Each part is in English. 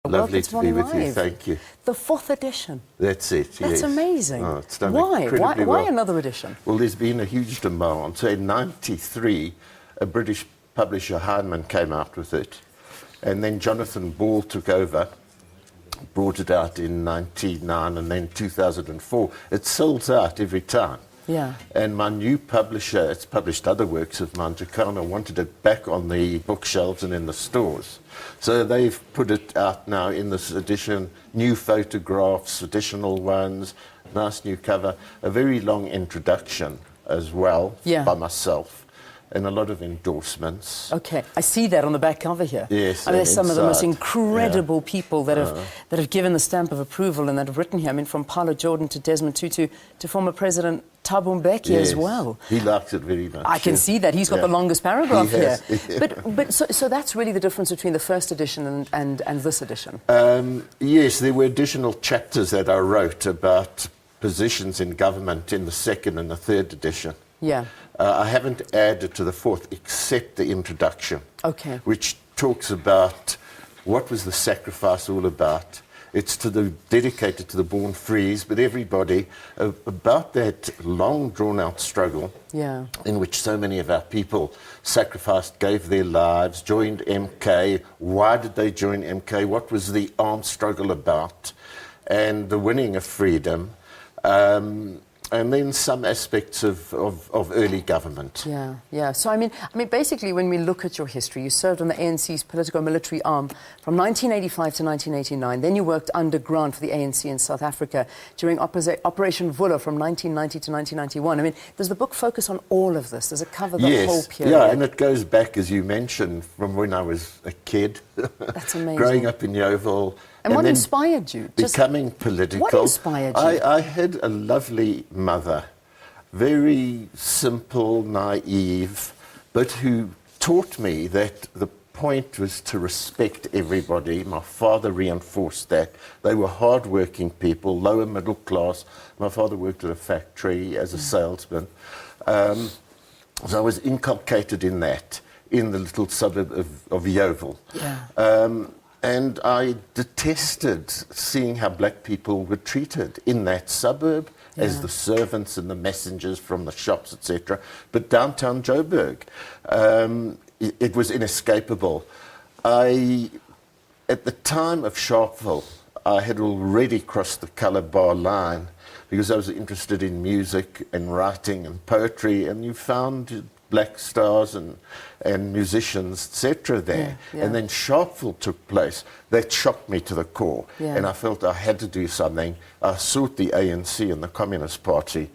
Lovely to be with you, thank you. The 4th edition. That's it, yes. That's amazing. Oh, it's done Why? incredibly Why well. another edition? Well, there's been a huge demand. So in '93, a British publisher, Heinemann, came out with it. And then Jonathan Ball took over, brought it out in '99, and then 2004. It sells out every time. Yeah. And my new publisher, it's published other works of mine, Jacana, wanted it back on the bookshelves and in the stores. So they've put it out now in this edition, new photographs, additional ones, nice new cover, a very long introduction as well by myself, and a lot of endorsements. Okay, I see that on the back cover here. Yes, I mean, there's some of the most incredible people that have given the stamp of approval and that have written here. I mean, from Paolo Jordan to Desmond Tutu to former President Thabo Mbeki as well. He likes it very much. I can see that. He's got the longest paragraph here. But so that's really the difference between the first edition and this edition? Yes, there were additional chapters that I wrote about positions in government in the second and the third edition. Yeah. I haven't added to the fourth except the introduction, which talks about what was the sacrifice all about. It's dedicated to the born frees, but everybody, about that long drawn-out struggle in which so many of our people sacrificed, gave their lives, joined MK. Why did they join MK? What was the armed struggle about? And the winning of freedom. And then some aspects of early government. Yeah. So I mean, basically, when we look at your history, you served on the ANC's politico-military arm from 1985 to 1989. Then you worked underground for the ANC in South Africa during Operation Vulo from 1990 to 1991. I mean, does the book focus on all of this? Does it cover the whole period? Yeah, and it goes back, as you mentioned, from when I was a kid. That's amazing. Growing up in Yeovil. And what inspired you? Becoming political. What inspired you? I had a lovely mother, very simple, naive, but who taught me that the point was to respect everybody. My father reinforced that. They were hard-working people, lower middle class. My father worked at a factory as a salesman. So I was inculcated in that, in the little suburb of Yeovil. And I detested seeing how black people were treated in that suburb as the servants and the messengers from the shops, etc. But downtown Joburg, it was inescapable. At the time of Sharpeville, I had already crossed the colour bar line because I was interested in music and writing and poetry, and you found black stars and musicians, etc. there. And then Sharpeville took place. That shocked me to the core. And I felt I had to do something. I sought the ANC and the Communist Party.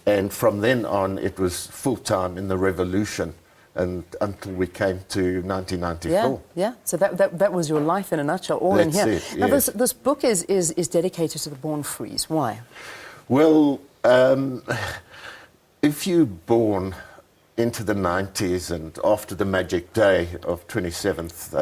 And from then on, it was full-time in the revolution and until we came to 1994. So that was your life in a nutshell, all in here. Now, this book is dedicated to the born frees. Why? Well, if you're born into the 90s and after the magic day of 27th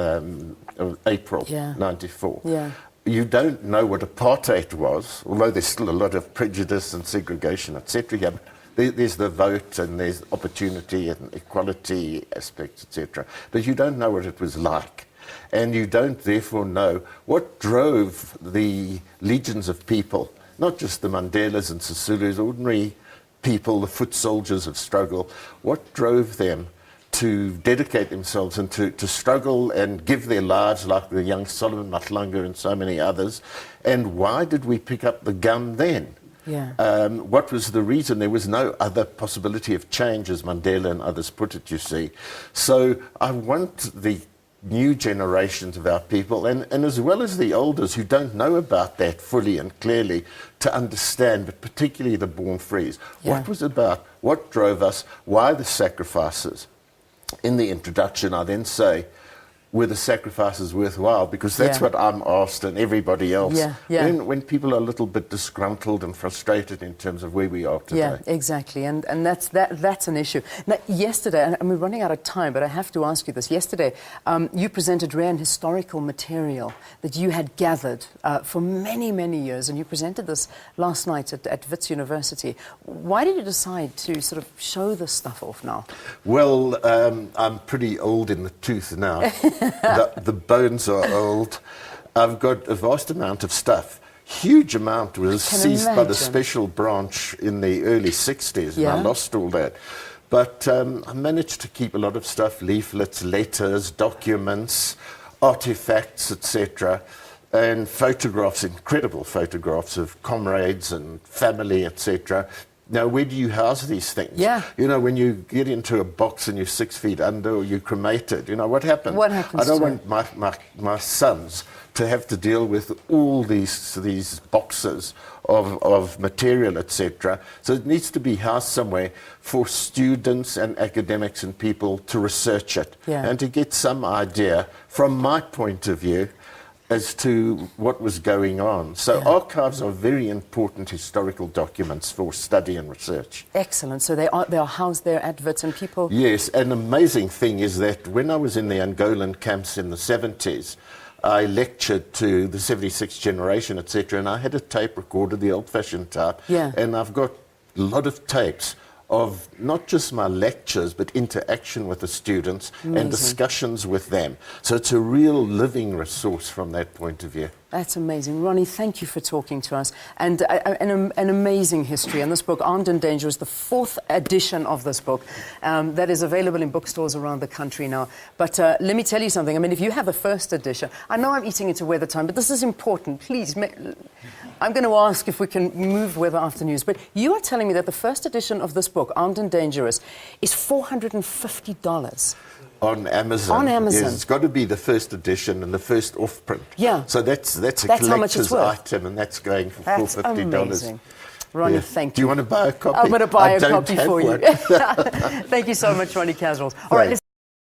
of April 94. You don't know what apartheid was, although there's still a lot of prejudice and segregation, etc. There's the vote and there's opportunity and equality aspects, etc. But you don't know what it was like. And you don't therefore know what drove the legions of people, not just the Mandelas and Sisulus, ordinary people, the foot soldiers of struggle, what drove them to dedicate themselves and to struggle and give their lives, like the young Solomon Matlanga and so many others, and why did we pick up the gun then? What was the reason? There was no other possibility of change, as Mandela and others put it, you see. So I want the new generations of our people, and as well as the elders who don't know about that fully and clearly, to understand, but particularly the born frees, what was about, what drove us, why the sacrifices. In the introduction, I then say, were the sacrifices worthwhile? Because that's what I'm asked and everybody else. When people are a little bit disgruntled and frustrated in terms of where we are today. Yeah, exactly. And that's an issue. Now, yesterday, and we're running out of time, but I have to ask you this. Yesterday, you presented rare and historical material that you had gathered for many, many years, and you presented this last night at Wits University. Why did you decide to sort of show this stuff off now? Well, I'm pretty old in the tooth now. The bones are old. I've got a vast amount of stuff. Huge amount was seized by the special branch in the early 60s, and I lost all that. But I managed to keep a lot of stuff, leaflets, letters, documents, artifacts, etc., and photographs, incredible photographs of comrades and family, etc. Now, where do you house these things? Yeah. You know, when you get into a box and you're 6 feet under or you're cremated, you know, what happens? What happens? I don't want my sons to have to deal with all these boxes of material, etc. So it needs to be housed somewhere for students and academics and people to research it and to get some idea, from my point of view, as to what was going on. So archives are very important historical documents for study and research. Excellent. So they are housed there, adverts and people... Yes, an amazing thing is that when I was in the Angolan camps in the 70s, I lectured to the 76th generation, etc., and I had a tape recorder, the old-fashioned type, and I've got a lot of tapes of not just my lectures, but interaction with the students and discussions with them. So it's a real living resource from that point of view. That's amazing. Ronnie, thank you for talking to us. And an amazing history. And this book, Armed and Dangerous, the 4th edition of this book, that is available in bookstores around the country now. But let me tell you something. I mean, if you have a 1st edition, I know I'm eating into weather time, but this is important. Please, I'm going to ask if we can move weather after news. But you are telling me that the 1st edition of this book, Armed and Dangerous, is $450. On Amazon. On Amazon. Yes, it's got to be the 1st edition and the first off-print. Yeah. So that's a collector's item, and that's going for $450. Amazing. Ronnie, thank you. Do you want to buy a copy? I'm going to buy a copy for you. Thank you so much, Ronnie Kasrils. All right.